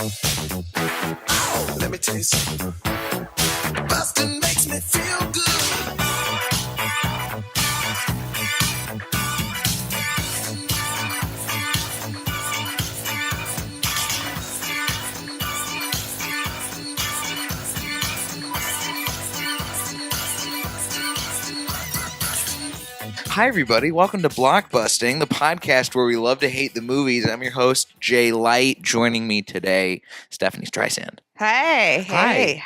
Oh, let me tell you something. Busting makes me feel good. Hi, everybody. Welcome to Blockbusting, the podcast where we love to hate the movies. I'm your host, Jay Light. Joining me today, Stephanie Streisand. Hi. Hi.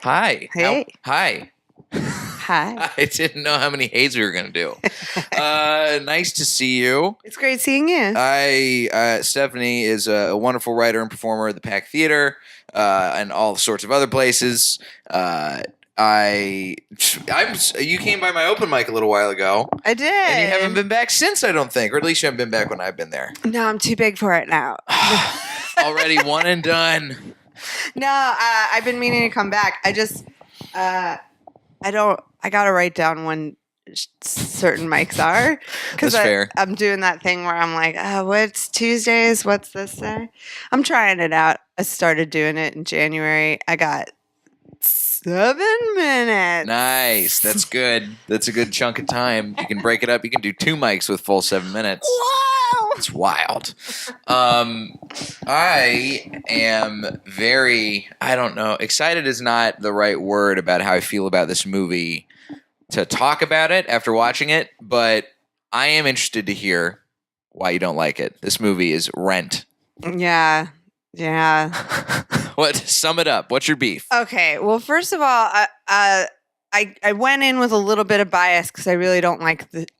Hi. Hey. Hi. Hi. I didn't know how many hays we were going to do. Nice to see you. It's great seeing you. Stephanie is a wonderful writer and performer at the Pack Theater and all sorts of other places. You came by my open mic a little while ago. I did. And you haven't been back since, I don't think. Or at least you haven't been back when I've been there. No, I'm too big for it now. Already one and done. No, I've been meaning to come back. I got to write down when certain mics are. That's fair. I'm doing that thing where I'm like, what's Tuesdays? What's this day? I'm trying it out. I started doing it in January. I got 7 minutes. Nice. That's good. That's a good chunk of time. You can break it up. You can do 2 mics with full 7 minutes. Wow. It's wild. I am very, I don't know, excited is not the right word about how I feel about this movie to talk about it after watching it, but I am interested to hear why you don't like it. This movie is Rent. Yeah. What? Sum it up. What's your beef? Okay. Well, first of all, I went in with a little bit of bias because I really don't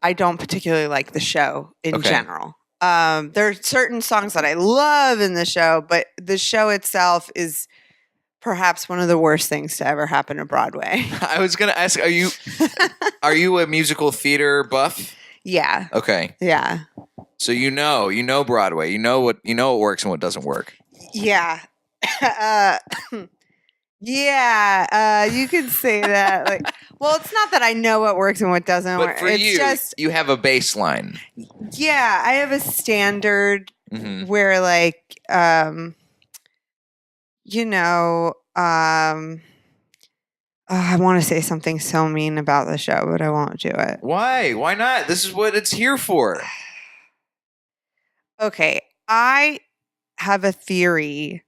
I don't particularly like the show in general. There are certain songs that I love in the show, but the show itself is perhaps one of the worst things to ever happen to Broadway. I was going to ask, are you a musical theater buff? Yeah. Okay. Yeah. So you know Broadway. You know what works and what doesn't work. Yeah. You could say that. Well, it's not that I know what works and what doesn't work. But for it's you, just, you have a baseline. Yeah, I have a standard where, I want to say something so mean about the show, but I won't do it. Why? Why not? This is what it's here for. Okay, I have a theory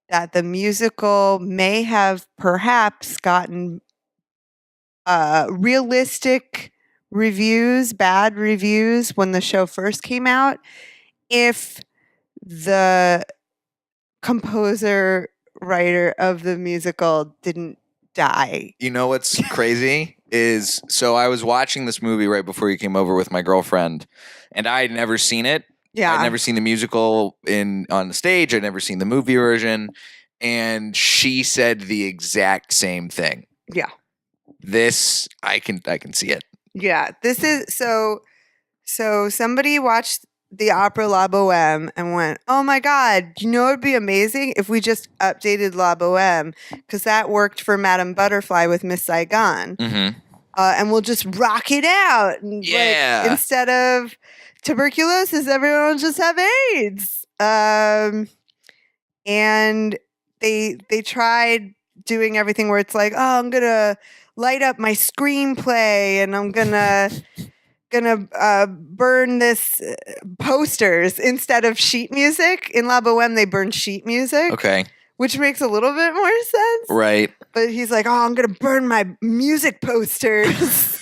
that the musical may have perhaps gotten realistic reviews, bad reviews when the show first came out, if the composer, writer of the musical didn't die. You know what's crazy is, so I was watching this movie right before you came over with my girlfriend, and I had never seen it. Yeah. I'd never seen the musical on the stage. I'd never seen the movie version. And she said the exact same thing. Yeah. This, I can see it. Yeah. This is so somebody watched the opera La Boheme and went, oh my God, you know, it'd be amazing if we just updated La Boheme, because that worked for Madame Butterfly with Miss Saigon. Mm-hmm. And we'll just rock it out. And, yeah. Instead of tuberculosis, everyone will just have AIDS. And they tried doing everything where it's like, oh, I'm gonna light up my screenplay and I'm gonna burn this posters instead of sheet music. In La Boheme, they burn sheet music. Okay. Which makes a little bit more sense. Right. But he's like, oh, I'm gonna burn my music posters.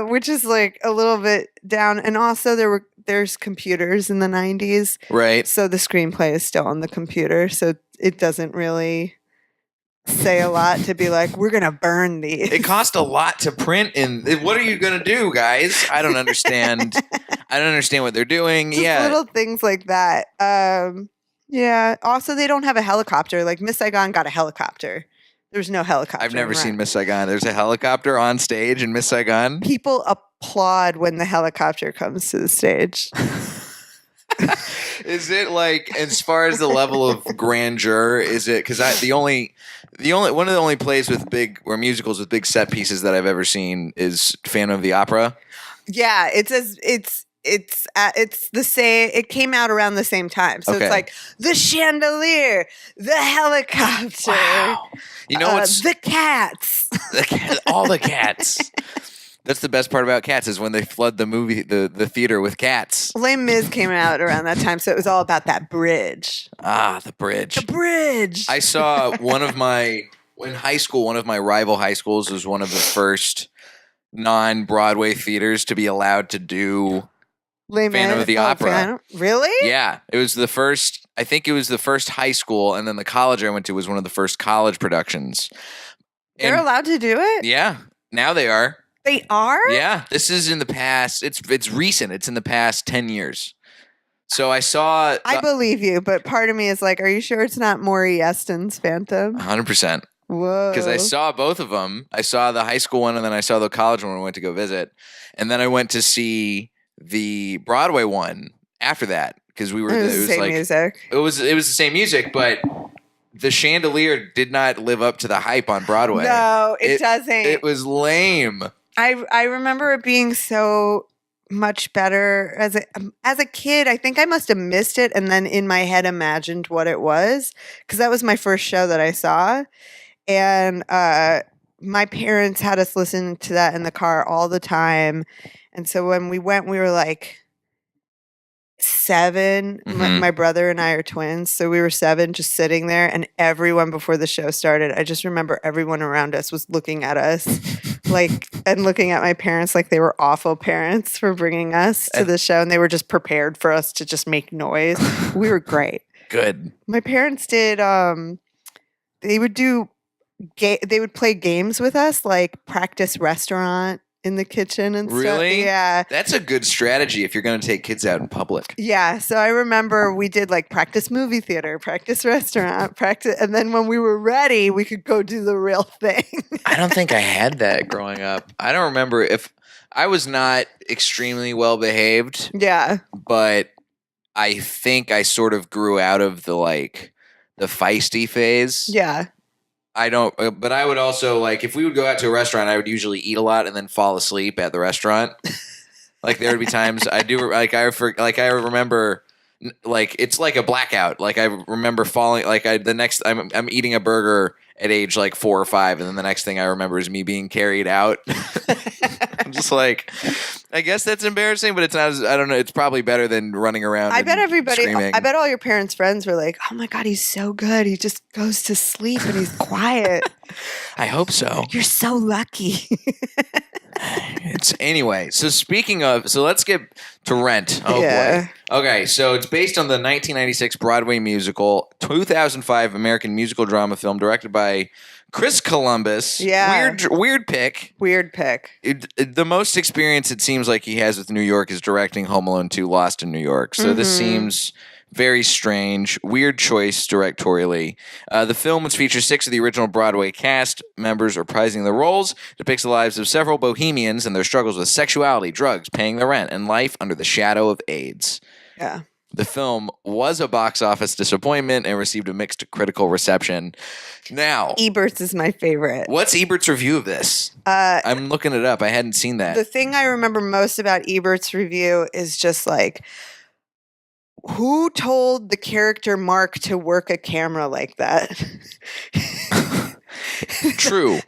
Which is like a little bit down. And also there's computers in the 90s. Right. So the screenplay is still on the computer. So it doesn't really say a lot to be like, we're going to burn these. It cost a lot to print. What are you going to do, guys? I don't understand. I don't understand what they're doing. Just little things like that. Yeah. Also, they don't have a helicopter. Like Miss Saigon got a helicopter. There's no helicopter. I've never seen Miss Saigon. There's a helicopter on stage in Miss Saigon. People applaud when the helicopter comes to the stage. Is it like, as far as the level of grandeur, is it, because one of the only plays or musicals with big set pieces that I've ever seen is Phantom of the Opera. Yeah, it's it's the same. It came out around the same time, so Okay. it's like the chandelier, the helicopter, Wow. You know what's the cats. all the cats. That's the best part about Cats is when they flood the movie, the theater with cats. Les Mis came out around that time, so it was all about that bridge. Ah, the bridge. The bridge. I saw in high school, one of my rival high schools was one of the first non-Broadway theaters to be allowed to do Les Phantom Mis. of the Opera. Really? Yeah, it was the first. I think it was the first high school, and then the college I went to was one of the first college productions. They're And- allowed to do it? Yeah, now they are. They are? Yeah, this is in the past. It's recent. It's in the past 10 years. So I saw. I believe you, but part of me is like, are you sure it's not Maury Eston's Phantom? 100%. Whoa. Because I saw both of them. I saw the high school one, and then I saw the college one when I went to go visit, and then I went to see the Broadway one after that because we were. It was the same music. It was the same music, but the chandelier did not live up to the hype on Broadway. No, it doesn't. It was lame. I remember it being so much better as a kid. I think I must have missed it and then in my head imagined what it was because that was my first show that I saw, and my parents had us listen to that in the car all the time, and so when we went, we were like 7. Mhm. My brother and I are twins, so we were 7 just sitting there, and everyone before the show started, I just remember everyone around us was looking at us like and looking at my parents like they were awful parents for bringing us to the show, and they were just prepared for us to just make noise. We were great. Good. My parents did they would play games with us, like practice restaurant in the kitchen and stuff. Really? Yeah. That's a good strategy if you're going to take kids out in public. Yeah, so I remember we did like practice movie theater, practice restaurant, practice, and then when we were ready, we could go do the real thing. I don't think I had that growing up. I don't remember if I was not extremely well behaved, Yeah. but I think I sort of grew out of the feisty phase. Yeah. I don't, but I would also if we would go out to a restaurant, I would usually eat a lot and then fall asleep at the restaurant. There would be times I remember it's like a blackout. I remember falling I'm eating a burger at age 4 or 5, and then the next thing I remember is me being carried out. I'm just I guess that's embarrassing, but it's not. I don't know. It's probably better than running around. I bet everybody, screaming. I bet all your parents' friends were like, oh my God, he's so good. He just goes to sleep and he's quiet. I hope so. You're so lucky. Anyway. So let's get to Rent. Oh Yeah. boy. Okay, so it's based on the 1996 Broadway musical, 2005 American musical drama film directed by Chris Columbus. Yeah. Weird pick. Weird pick. The most experience it seems like he has with New York is directing Home Alone 2 Lost in New York. So this seems very strange. Weird choice directorially. The film, which features 6 of the original Broadway cast members reprising the roles, depicts the lives of several bohemians and their struggles with sexuality, drugs, paying the rent, and life under the shadow of AIDS. Yeah. The film was a box office disappointment and received a mixed critical reception. Now, Ebert's is my favorite. what's Ebert's review of this? I'm looking it up. I hadn't seen that. The thing I remember most about Ebert's review is just who told the character Mark to work a camera like that? True.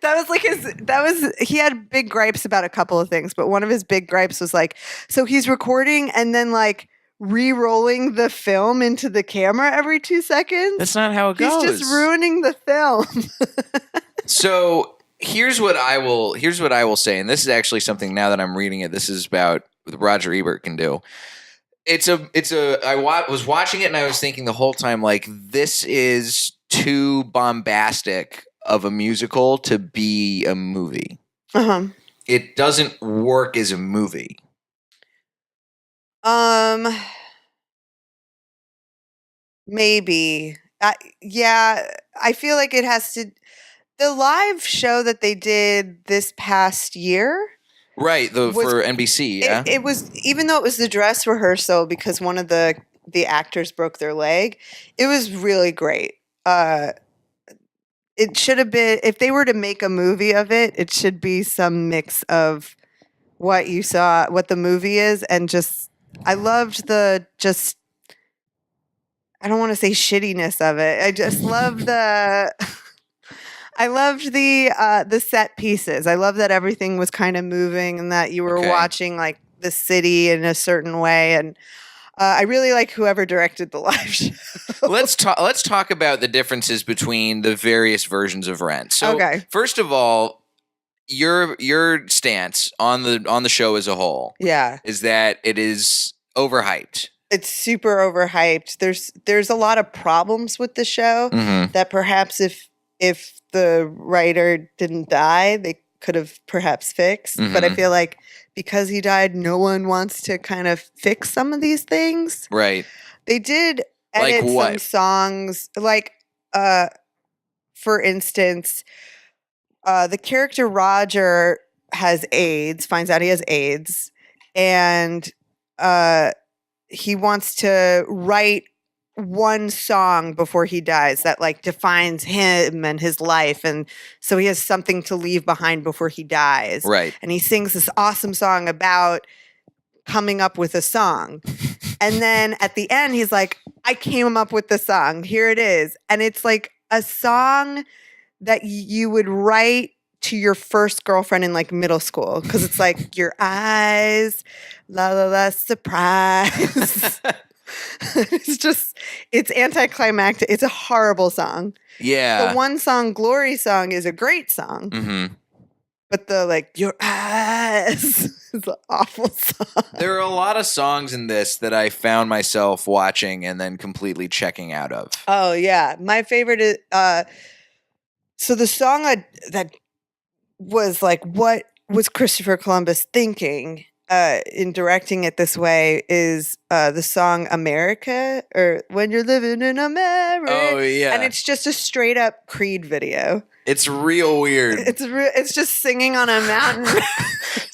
He had big gripes about a couple of things, but one of his big gripes was so he's recording and then re-rolling the film into the camera every 2 seconds. That's not how it goes. He's just ruining the film. So here's what I will say, and this is actually something now that I'm reading it. This is about what Roger Ebert can do. I was watching it and I was thinking the whole time this is too bombastic of a musical to be a movie. Uh-huh. It doesn't work as a movie. Maybe. Yeah, I feel like it has to. The live show that they did this past year, Right, for NBC, yeah. it was, even though it was the dress rehearsal because one of the actors broke their leg, it was really great. It should have been, if they were to make a movie of it, it should be some mix of what you saw, what the movie is, and just I loved the just. I don't want to say shittiness of it. I just love the. I loved the set pieces. I love that everything was kind of moving and that you were Okay. watching like the city in a certain way. And I really like whoever directed the live show. Let's talk about the differences between the various versions of Rent. So, Okay. first of all, your stance on the show as a whole, Yeah, is that it is overhyped. it's super overhyped. There's a lot of problems with the show Mm-hmm. that perhaps if the writer didn't die, they could have perhaps fixed. But I Mhm. feel like because he died, no one wants to kind of fix some of these things. Right. They did Like edit some what? songs, like for instance, the character Roger has AIDS, finds out he has AIDS, and he wants to write one song before he dies that like defines him and his life, and so he has something to leave behind before he dies. Right. And he sings this awesome song about coming up with a song. And then at the end, he's like, I came up with the song. Here it is. And it's like a song that you would write to your first girlfriend in like middle school. Cause it's like your eyes, la la la, surprise. It's anticlimactic. It's a horrible song. Yeah. The one song, Glory Song, is a great song. Mm-hmm. But the like your eyes is an awful song. There are a lot of songs in this that I found myself watching and then completely checking out of. Oh yeah, my favorite is so the song that was like, what was Christopher Columbus thinking in directing it this way is the song America, or When You're Living in America. Oh yeah. And it's just a straight up Creed video. It's real weird. It's just singing on a mountain.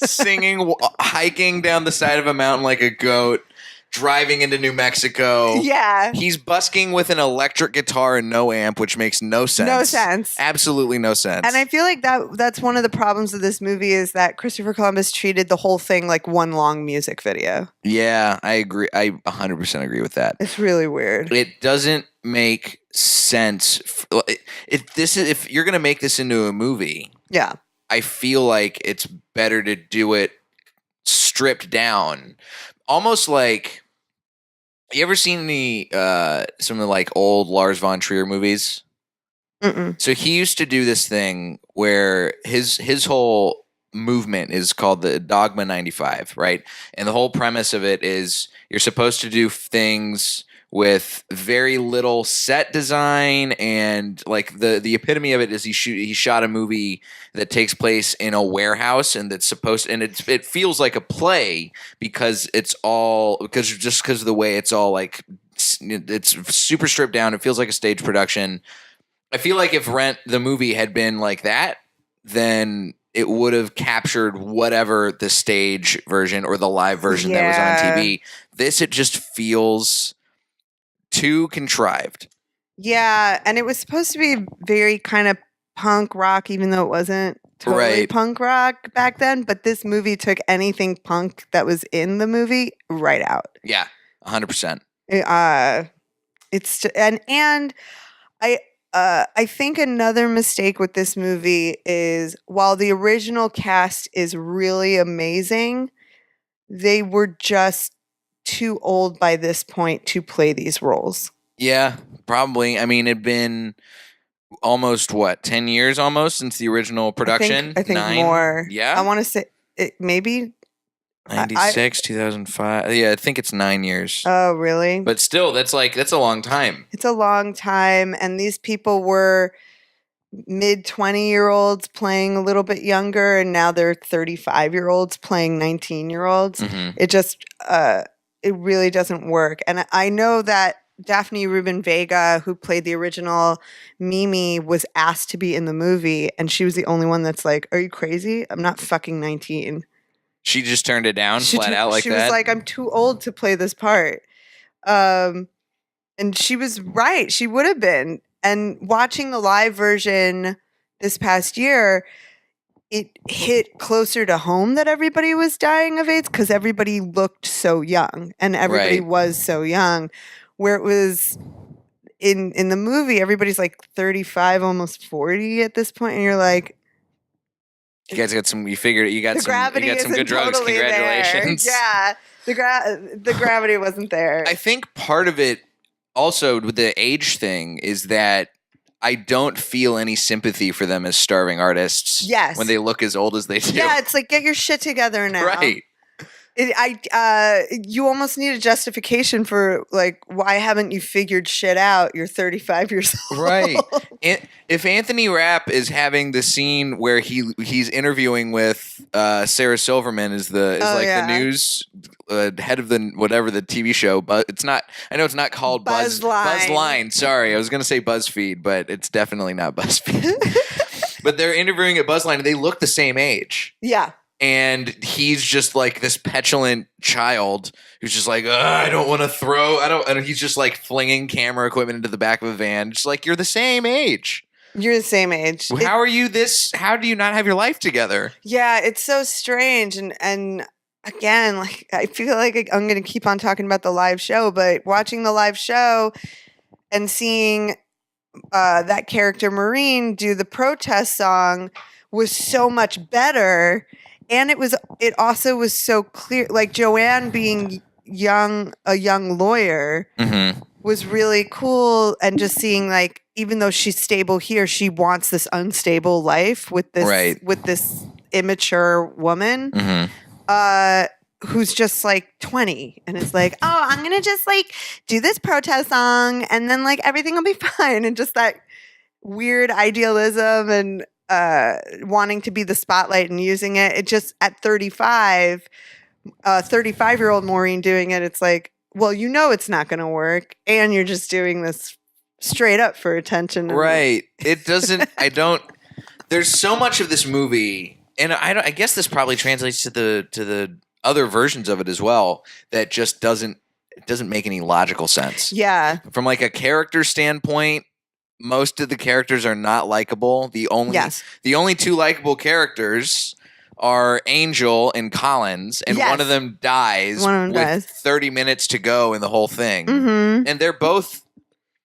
Singing, hiking down the side of a mountain like a goat, driving into New Mexico. Yeah. He's busking with an electric guitar and no amp, which makes no sense. No sense. Absolutely no sense. And I feel like that's one of the problems of this movie is that Christopher Columbus treated the whole thing like one long music video. Yeah, I agree. I 100% agree with that. It's really weird. It doesn't make sense. If you're going to make this into a movie, Yeah. I feel like it's better to do it stripped down. Almost like, you ever seen any some of the like old Lars von Trier movies? Mm-mm. So he used to do this thing where his whole movement is called the Dogma 95, right? And the whole premise of it is you're supposed to do things with very little set design, and like the epitome of it is he shot a movie that takes place in a warehouse, and that's supposed, and it feels like a play because it's all because of the way it's all like it's super stripped down. It feels like a stage production. I feel like if Rent the movie had been like that, then it would have captured whatever the stage version or the live version that was on TV. This, it just feels too contrived. Yeah, and it was supposed to be very kind of punk rock, even though it wasn't totally Right. punk rock back then. But this movie took anything punk that was in the movie right out. Yeah, 100%. It's and I think another mistake with this movie is while the original cast is really amazing, they were just too old by this point to play these roles. Yeah, probably. I mean, it'd been almost 10 years almost since the original production. I think 9? more. Yeah, I want to say maybe 96, 2005. Yeah, I think it's 9 years. Oh, really? But still, that's a long time. It's a long time, and these people were mid 20-year-olds playing a little bit younger, and now they're 35-year-olds playing 19-year-olds. Mhm. It just it really doesn't work. And I know that Daphne Rubin Vega, who played the original Mimi, was asked to be in the movie, and she was the only one that's like, "Are you crazy? I'm not fucking 19." She just turned it down flat out like she that. She was like, "I'm too old to play this part." And she was right. She would have been. And watching the live version this past year, it hit closer to home that everybody was dying of AIDS because everybody looked so young and everybody Right. was so young. Where it was in the movie, everybody's like 35, almost 40 at this point, and you're like, You guys got some. You figured it. You got the some. You gravity got some isn't good drugs. totally Congratulations. there. Yeah, the gravity wasn't there. I think part of it also with the age thing is that I don't feel any sympathy for them as starving artists. Yes. When they look as old as they do. Yeah, it's like, get your shit together now. Right. You almost need a justification for like, why haven't you figured shit out? You're 35 years old. Right. If Anthony Rapp is having the scene where he's interviewing with Sarah Silverman the news head of the whatever the TV show, but it's not. I know it's not called Buzzline. Sorry, I was going to say BuzzFeed, but it's definitely not BuzzFeed. But they're interviewing at Buzzline, and they look the same age. Yeah. And he's just like this petulant child who's just like, I don't want to throw. And he's just like flinging camera equipment into the back of a van. Just like, you're the same age. You're the same age. How are you this? How do you not have your life together? Yeah, it's so strange. And again, like, I feel like I'm going to keep on talking about the live show, but watching the live show and seeing that character Maureen do the protest song was so much better. And it also was so clear, like Joanne being a young lawyer was really cool. And just seeing like, even though she's stable here, she wants this unstable life with this immature woman who's just like 20. And it's like, oh, I'm going to just like do this protest song and then like everything will be fine. And just that weird idealism and wanting to be the spotlight and using it. It just at 35, 35-year-old Maureen doing it, it's like, well, you know it's not going to work, and you're just doing this straight up for attention. Right. It doesn't. There's so much of this movie, and I guess this probably translates to the other versions of it as well, that just doesn't make any logical sense. Yeah. From like a character standpoint, most of the characters are not likable. The only two likable characters are Angel and Collins, and one of them dies with 30 minutes to go in the whole thing. Mm-hmm. And they're both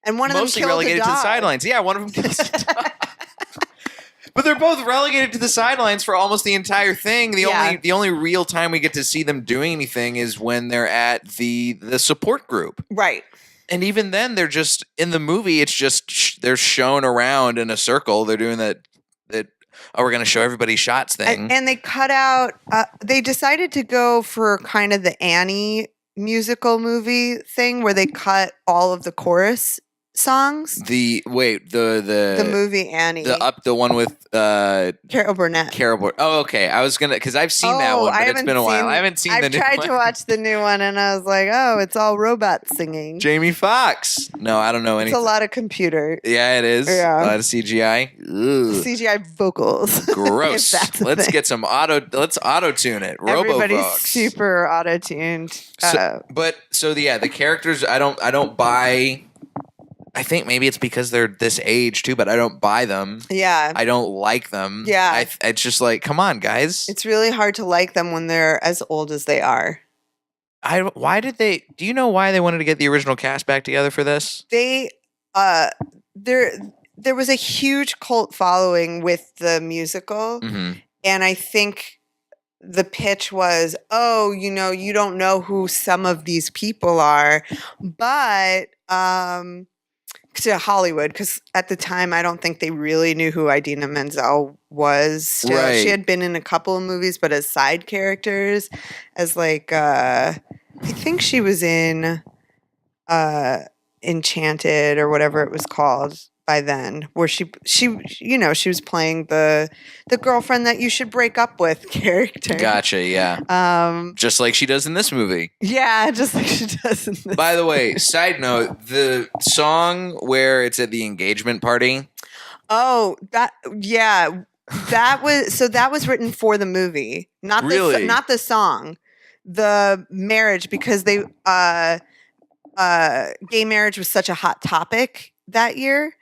mostly relegated to the sidelines. Yeah, one of them kills a dog. But they're both relegated to the sidelines for almost the entire thing. The only real time we get to see them doing anything is when they're at the support group. Right. And even then, they're just in the movie. It's just they're shown around in a circle. They're doing that. We're going to show everybody shots thing. And they cut out. They decided to go for kind of the Annie musical movie thing, where they cut all of the chorus songs. The movie Annie. The one with Carol Burnett. Oh, okay. I was gonna, because I've seen that one, but it's been a while. I haven't seen the new one. I've tried to watch the new one, and I was like, oh, it's all robots singing. Jamie Foxx. No, I don't know anything. It's a lot of computer. Yeah, it is. Yeah. A lot of CGI. Ugh. CGI vocals. Gross. Let's get some let's auto tune it. Everybody's Robofox. super auto tuned. The characters, I don't buy. I think maybe it's because they're this age too, but I don't buy them. Yeah. I don't like them. Yeah. It's just like, come on, guys. It's really hard to like them when they're as old as they are. Do you know why they wanted to get the original cast back together for this? There was a huge cult following with the musical. Mm-hmm. And I think the pitch was, you don't know who some of these people are, but, to Hollywood, because at the time I don't think they really knew who Idina Menzel was. Still. Right. She had been in a couple of movies, but as side characters, as like I think she was in Enchanted or whatever it was called by then, where she was playing the girlfriend that you should break up with character. Gotcha, yeah. Just like she does in this movie. Yeah, just like she does in this. By the way, side note, the song where it's at the engagement party. Oh, that was written for the movie, not the song, the marriage, because they gay marriage was such a hot topic that year.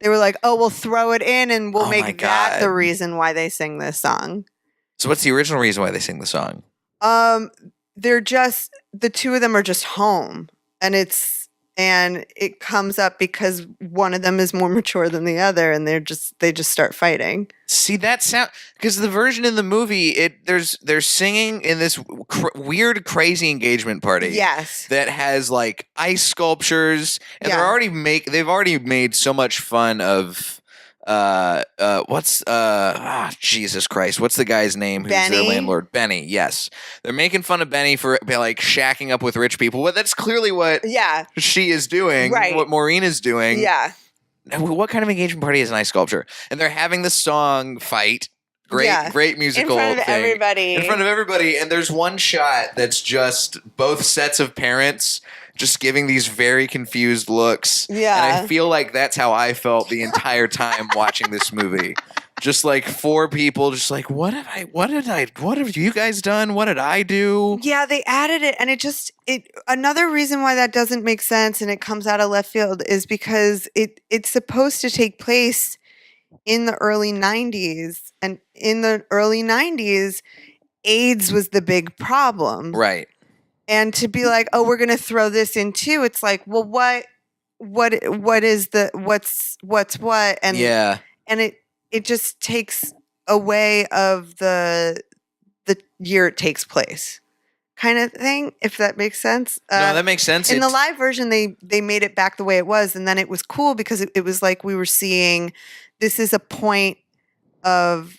They were like, oh, we'll throw it in and we'll Oh my make that the God. reason why they sing this song. So what's the original reason why they sing the song? They're just, the two of them are just home, and it comes up because one of them is more mature than the other, and they just start fighting. See, that sound, because the version in the movie, they're singing in this weird, crazy engagement party. Yes. That has like ice sculptures, and they've already made so much fun of Jesus Christ, what's the guy's name who's Benny? their landlord? Benny. Yes, they're making fun of Benny for like shacking up with rich people. Well, that's clearly what she is doing, right? What Maureen is doing. Yeah. What kind of engagement party is an ice sculpture? And they're having the song fight. Great musical in front of thing. In front of everybody. And there's one shot that's just both sets of parents just giving these very confused looks. Yeah. And I feel like that's how I felt the entire time watching this movie. Just like four people, just like, what have you guys done? What did I do? Yeah, they added it, and another reason why that doesn't make sense and it comes out of left field is because it's supposed to take place in the early 90s, and in the early 90s, AIDS was the big problem. Right. And to be like, oh, we're going to throw this in too, it's like, well, what is what's what? And yeah. And it just takes away of the year it takes place kind of thing, if that makes sense. No, that makes sense. In the live version, they made it back the way it was, and then it was cool because it was like we were seeing this is a point of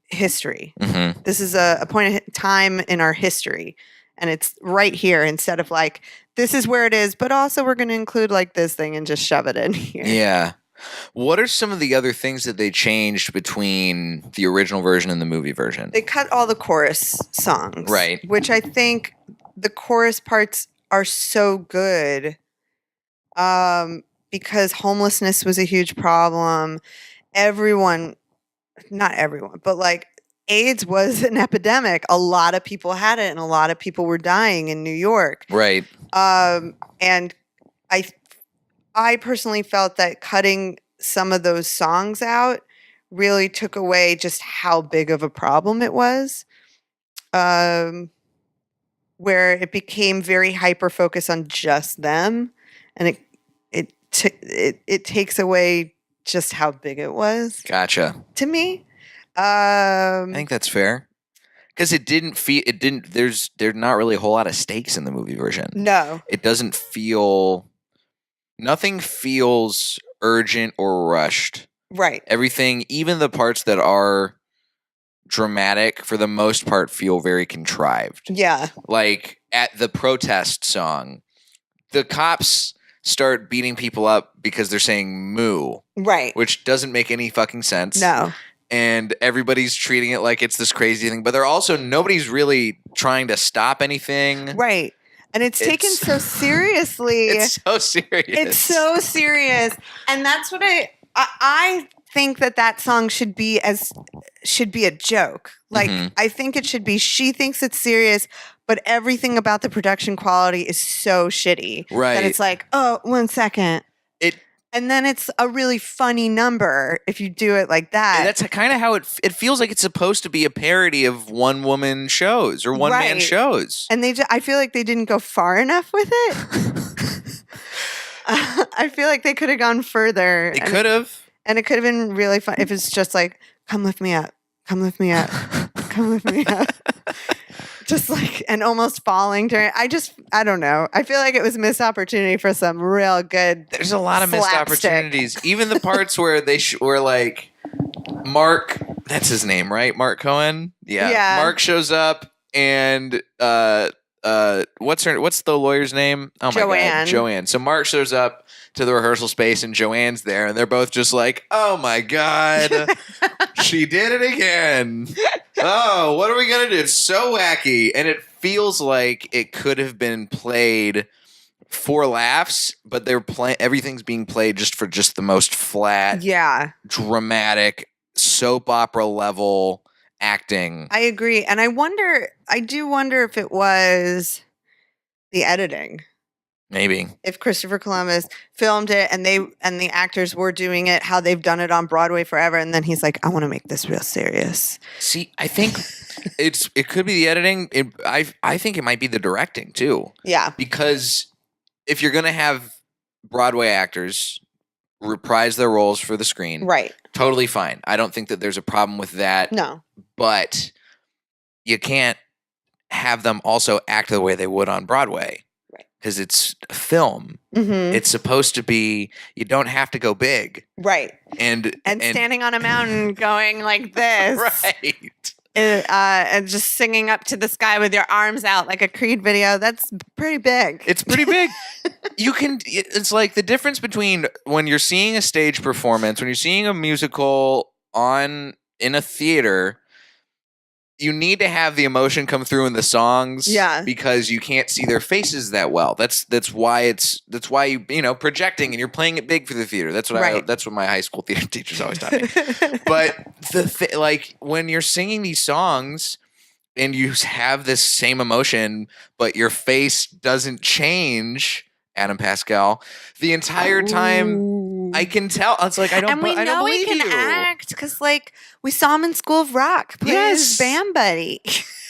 history. Mm-hmm. This is a point of time in our history, and it's right here instead of like, this is where it is, but also we're going to include like this thing and just shove it in here. Yeah. What are some of the other things that they changed between the original version and the movie version? They cut all the chorus songs. Right. Which I think the chorus parts are so good because homelessness was a huge problem. Not everyone, but like AIDS was an epidemic. A lot of people had it and a lot of people were dying in New York. Right. And I personally felt that cutting some of those songs out really took away just how big of a problem it was, where it became very hyper focused on just them, and it takes away just how big it was. Gotcha. To me, I think that's fair. Because there's not really a whole lot of stakes in the movie version. No. It doesn't feel. Nothing feels urgent or rushed. Right. Everything, even the parts that are dramatic, for the most part, feel very contrived. Yeah. Like at the protest song, the cops start beating people up because they're saying moo. Right. Which doesn't make any fucking sense. No. And everybody's treating it like it's this crazy thing. But nobody's really trying to stop anything. Right. And it's taken so seriously. It's so serious. It's so serious. And that's what I think that song should be a joke. Like, I think it should be, she thinks it's serious, but everything about the production quality is so shitty. Right. That it's like, oh, 1 second. And then it's a really funny number if you do it like that. And that's kind of how it feels like it's supposed to be a parody of one-woman shows or one-man shows. And I feel like they didn't go far enough with it. I feel like they could have gone further. They could have. And it could have been really fun if it's just like, come lift me up. Come lift me up. Come lift me up. Just like, and almost falling during. I don't know. I feel like it was a missed opportunity for some real good. There's a lot of missed opportunities. Even the parts where they were like, Mark, that's his name, right? Mark Cohen. Yeah. Mark shows up and what's the lawyer's name? Oh my God, Joanne. So Mark shows up to the rehearsal space and Joanne's there, and they're both just like, oh my God, she did it again. Oh, what are we gonna do? It's so wacky, and it feels like it could have been played for laughs, but everything's being played just for the most flat, dramatic soap opera level acting. I agree, and I do wonder if it was the editing. Maybe. If Christopher Columbus filmed it and the actors were doing it how they've done it on Broadway forever, and then he's like, I want to make this real serious. See, I think it could be the editing. I think it might be the directing too. Yeah. Because if you're gonna have Broadway actors reprise their roles for the screen, Right. totally fine. I don't think that there's a problem with that. No. But you can't have them also act the way they would on Broadway. Because it's a film. Mm-hmm. It's supposed to be, you don't have to go big. Right. And standing on a mountain going like this. Right. And just singing up to the sky with your arms out like a Creed video. That's pretty big. It's pretty big. It's like the difference between when you're seeing a stage performance, when you're seeing a musical in a theater, you need to have the emotion come through in the songs, because you can't see their faces that well. That's why you projecting and you're playing it big for the theater. That's what that's what my high school theater teachers always taught me. But like when you're singing these songs and you have this same emotion, but your face doesn't change, Adam Pascal, the entire time. I can tell. It's like I don't believe you. And we know he can act because, like, we saw him in School of Rock play his band buddy.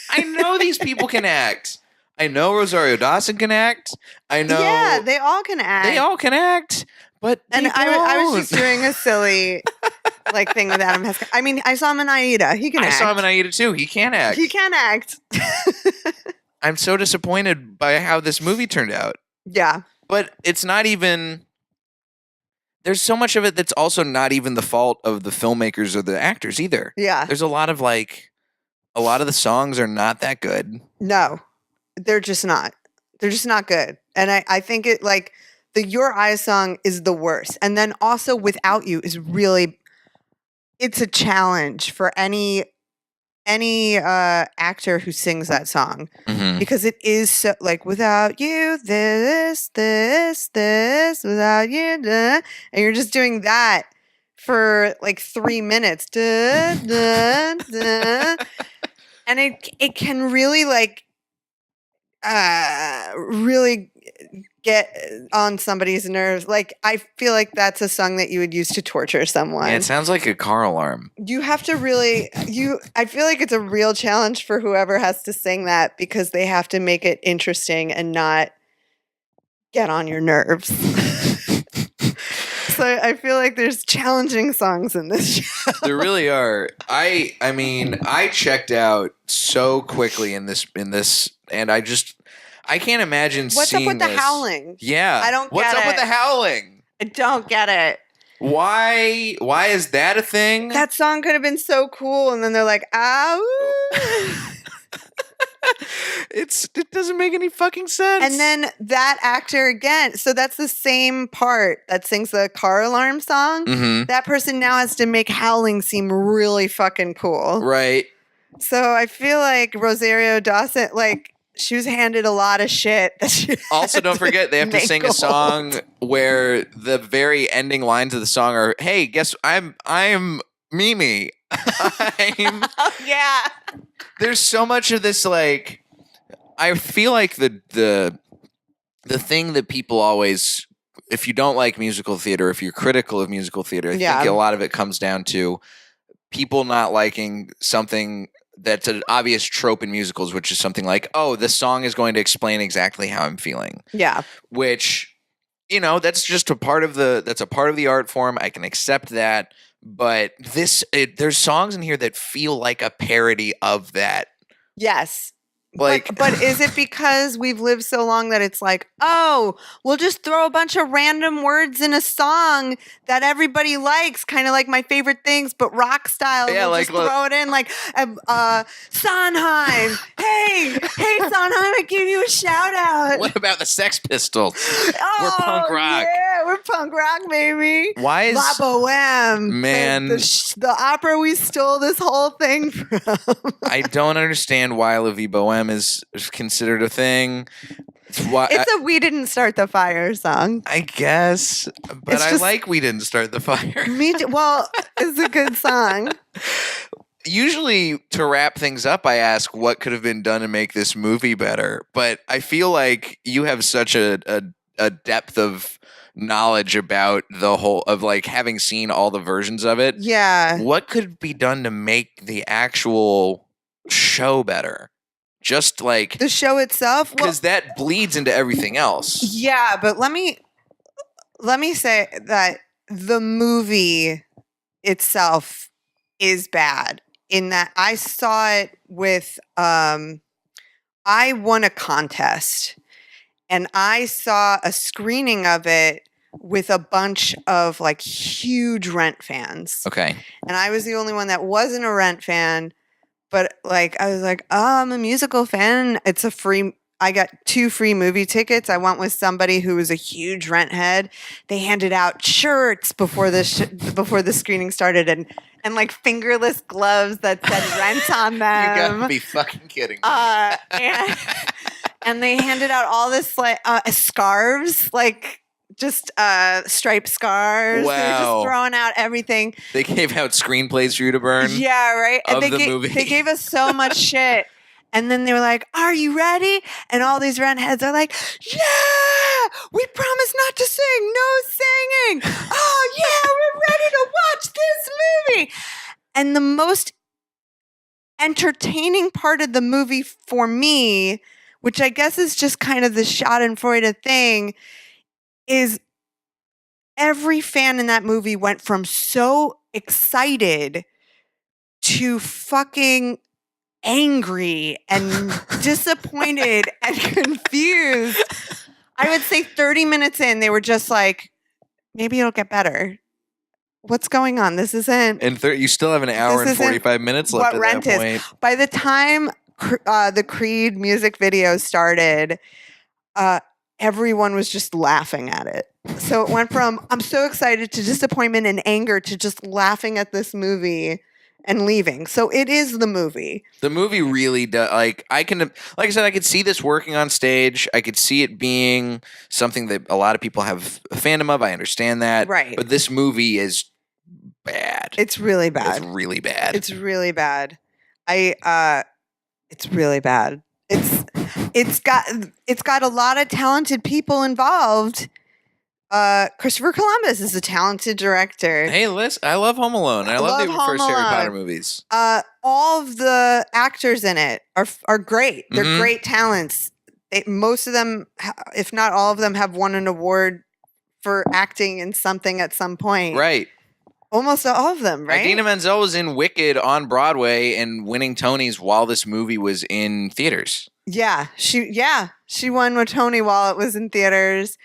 I know these people can act. I know Rosario Dawson can act. I know. Yeah, they all can act. They all can act. But I was just doing a silly thing with Adam Pascal. I mean, I saw him in Aida. He can act. I saw him in Aida too. He can act. He can act. I'm so disappointed by how this movie turned out. Yeah. But it's not even. There's so much of it that's also not even the fault of the filmmakers or the actors either. Yeah. There's a lot of the songs are not that good. No, they're just not. They're just not good. And I think it the Your Eyes song is the worst. And then also Without You is really, it's a challenge for any actor who sings that song, because it is so without you, this, without you, and you're just doing that for 3 minutes, and it can really really get on somebody's nerves. I feel like that's a song that you would use to torture someone. Yeah, it sounds like a car alarm. You have to really I feel like it's a real challenge for whoever has to sing that, because they have to make it interesting and not get on your nerves. So I feel like there's challenging songs in this show. There really are. I mean, I checked out so quickly in this and I can't imagine What's seeing up with the this. howling? Yeah. I don't get What's up it. with the howling? I don't get it. Why is that a thing? That song could have been so cool, and then they're like, "Ow!" It doesn't make any fucking sense. And then that actor again. So that's the same part that sings the car alarm song. Mm-hmm. That person now has to make howling seem really fucking cool. Right. So I feel like Rosario Dawson, she was handed a lot of shit. Also, don't forget they have to sing a song where the very ending lines of the song are, "Hey, guess I'm Mimi." Yeah. There's so much of this. I feel like the thing that people always, if you don't like musical theater, if you're critical of musical theater, I think a lot of it comes down to people not liking something that's an obvious trope in musicals, which is something like, oh, the song is going to explain exactly how I'm feeling. Yeah. Which, that's just a part of the art form. I can accept that. But there's songs in here that feel like a parody of that. Yes. But is it because we've lived so long that it's oh, we'll just throw a bunch of random words in a song that everybody likes, kind of like My Favorite Things, but rock style. Yeah, we'll just throw it in Sondheim. Hey, Sondheim, I give you a shout out. What about the Sex Pistols? Oh, we're punk rock. Yeah, we're punk rock, baby. Why is La Boheme, man the opera we stole this whole thing from? I don't understand why La Vie Boheme is considered a thing. It's a We Didn't Start the Fire song. I guess, but I like We Didn't Start the Fire. Me too. Well, it's a good song. Usually, to wrap things up, I ask what could have been done to make this movie better. But I feel like you have such a a depth of knowledge about the whole of like having seen all the versions of it. Yeah. What could be done to make the actual show better? Just like The show itself? because that bleeds into everything else. Yeah, but let me say that the movie itself is bad in that I saw it with I won a contest and I saw a screening of it with a bunch of like huge Rent fans. Okay. And I was the only one that wasn't a Rent fan, but like I was like, "Oh, I'm a musical fan. It's a free I got 2 free movie tickets. I went with somebody who was a huge Rent head. They handed out shirts before the screening started and like fingerless gloves that said Rent on them. You gotta be fucking kidding me. And they handed out all this like scarves, like just striped scarves. Wow. They were just throwing out everything. They gave out screenplays for you to burn. Yeah, right. Of And the movie. they gave us so much shit. And then they were like, "Are you ready?" And all these Rent heads are like, "Yeah, we promise not to sing, no singing. Oh yeah, we're ready to watch this movie." And the most entertaining part of the movie for me, which I guess is just kind of the Schadenfreude thing, is every fan in that movie went from so excited to fucking angry and disappointed and confused. I would say 30 minutes in, they were just like, maybe it'll get better. What's going on? This isn't. And you still have an hour and 45 minutes left what at Rent that point. is. By the time the Creed music video started, everyone was just laughing at it. So it went from I'm so excited to disappointment and anger to just laughing at this movie and leaving. So it is the movie. The movie really does. Like I said, I could see this working on stage. I could see it being something that a lot of people have a fandom of. I understand that. Right. But this movie is bad. It's really bad. It's really bad. It's really bad. It's really bad. It's got a lot of talented people involved. Christopher Columbus is a talented director. Hey, Liz, I love Home Alone. I love the Home first Harry Alone. Potter movies. All of the actors in it are great. They're Mhm. great talents. Most of them, if not all of them, have won an award for acting in something at some point. Right. Almost all of them, right? Idina Menzel was in Wicked on Broadway and winning Tonys while this movie was in theaters. Yeah, she won a Tony while it was in theaters.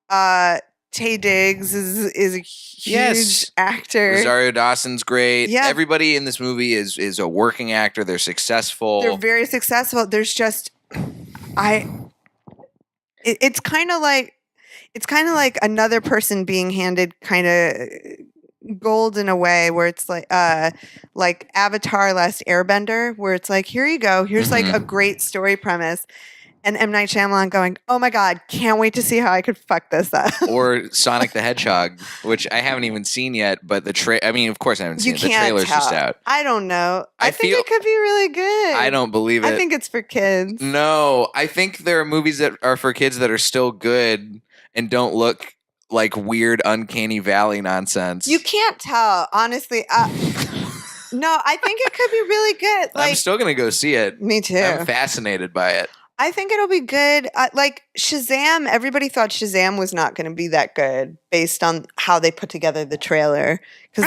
Taye Diggs is a huge actor. Rosario Dawson's great. Yeah. Everybody in this movie is a working actor. They're successful. They're very successful. There's just it's kind of like another person being handed kind of gold in a way where it's like Avatar Last Airbender, where it's like, here you go, here's like a great story premise, and M. Night Shyamalan going, oh my god, can't wait to see how I could fuck this up. Or Sonic the Hedgehog, which I haven't even seen yet, but I mean, of course I haven't seen it. The trailer's just out. I don't know. I think feel- it could be really good. I don't believe it. I think it's for kids. No, I think there are movies that are for kids that are still good and don't look like weird uncanny valley nonsense. You can't tell, honestly. No, I think it could be really good. I'm still gonna go see it. Me too. I'm fascinated by it. I think it'll be good. Like Shazam, everybody thought Shazam was not going to be that good based on how they put together the trailer. I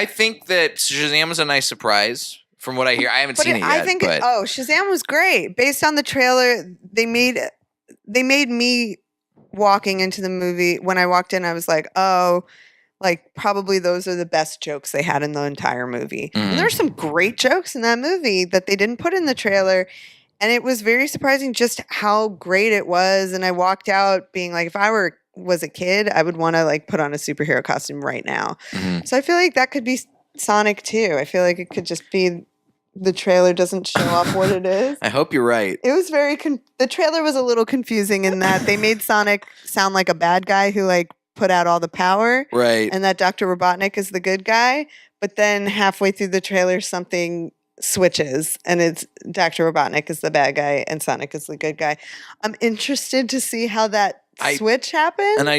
think that Shazam was a nice surprise from what I hear. I haven't seen it yet. Shazam was great based on the trailer. They made me walking into the movie. When I walked in, I was like, oh, like probably those are the best jokes they had in the entire movie. And there were some great jokes in that movie that they didn't put in the trailer. And it was very surprising just how great it was. And I walked out being like, if I was a kid, I would want to like put on a superhero costume right now. So I feel like that could be Sonic too. I feel like it could just be the trailer doesn't show up what it is. I hope you're right. It was the trailer was a little confusing in that they made Sonic sound like a bad guy who like put out all the power. Right. And that Dr. Robotnik is the good guy. But then halfway through the trailer, something switches, and it's Dr. Robotnik is the bad guy and Sonic is the good guy. I'm interested to see how that switch happens. And I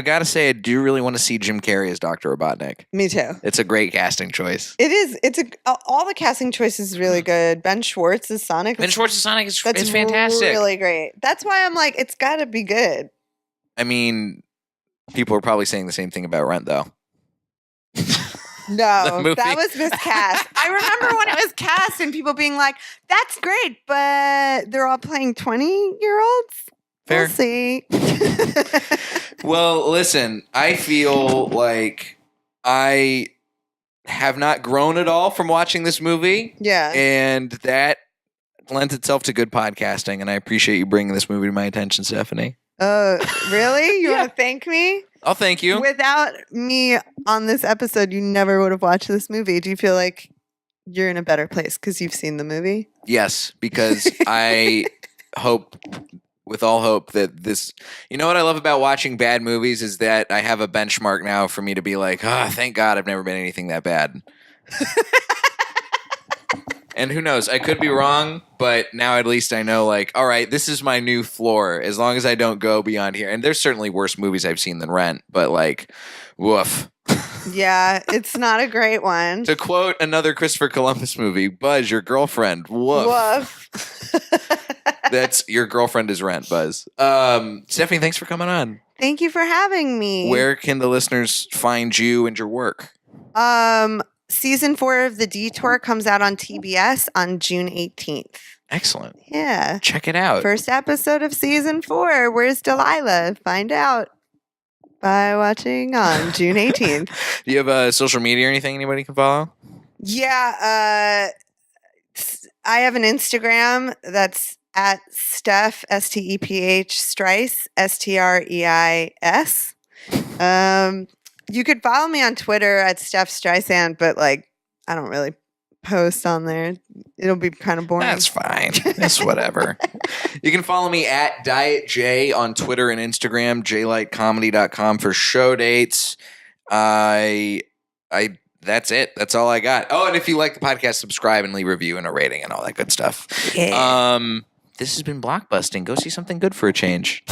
gotta say, I do really want to see Jim Carrey as Dr. Robotnik. Me too. It's a great casting choice. It is. All the casting choices is really good. Ben Schwartz is Sonic. Ben Schwartz is Sonic is That's fantastic. Really great. That's why I'm like, it's got to be good. I mean, people are probably saying the same thing about Rent, though. No, that was miscast. I remember when it was cast and people being like, that's great, but they're all playing 20-year-olds? Fair. We'll see. Well, listen, I feel like I have not grown at all from watching this movie. Yeah. And that lends itself to good podcasting, and I appreciate you bringing this movie to my attention, Stephanie. Really? You want to thank me? I'll thank you. Without me on this episode, you never would have watched this movie. Do you feel like you're in a better place because you've seen the movie? Yes, because I hope, with all hope, that this... You know what I love about watching bad movies is that I have a benchmark now for me to be like, thank God I've never been anything that bad. And who knows? I could be wrong, but now at least I know, like, all right, this is my new floor. As long as I don't go beyond here. And there's certainly worse movies I've seen than Rent, but like, woof. Yeah, it's not a great one. To quote another Christopher Columbus movie, Buzz, your girlfriend. Woof. Woof. That's your girlfriend is Rent, Buzz. Stephanie, thanks for coming on. Thank you for having me. Where can the listeners find you and your work? Season 4 of The Detour comes out on TBS on June 18th. Excellent. Yeah. Check it out. First episode of season 4. Where's Delilah? Find out by watching on June 18th. Do you have a social media or anything anybody can follow? Yeah. I have an Instagram that's at Steph, Steph, Streis, Streis. You could follow me on Twitter at Steph Streisand, but like I don't really post on there. It'll be kind of boring. That's fine. That's whatever. You can follow me at Diet J on Twitter and Instagram, jlightcomedy.com for show dates. That's it. That's all I got. Oh, and if you like the podcast, subscribe and leave a review and a rating and all that good stuff. Yeah. This has been Blockbusting. Go see something good for a change.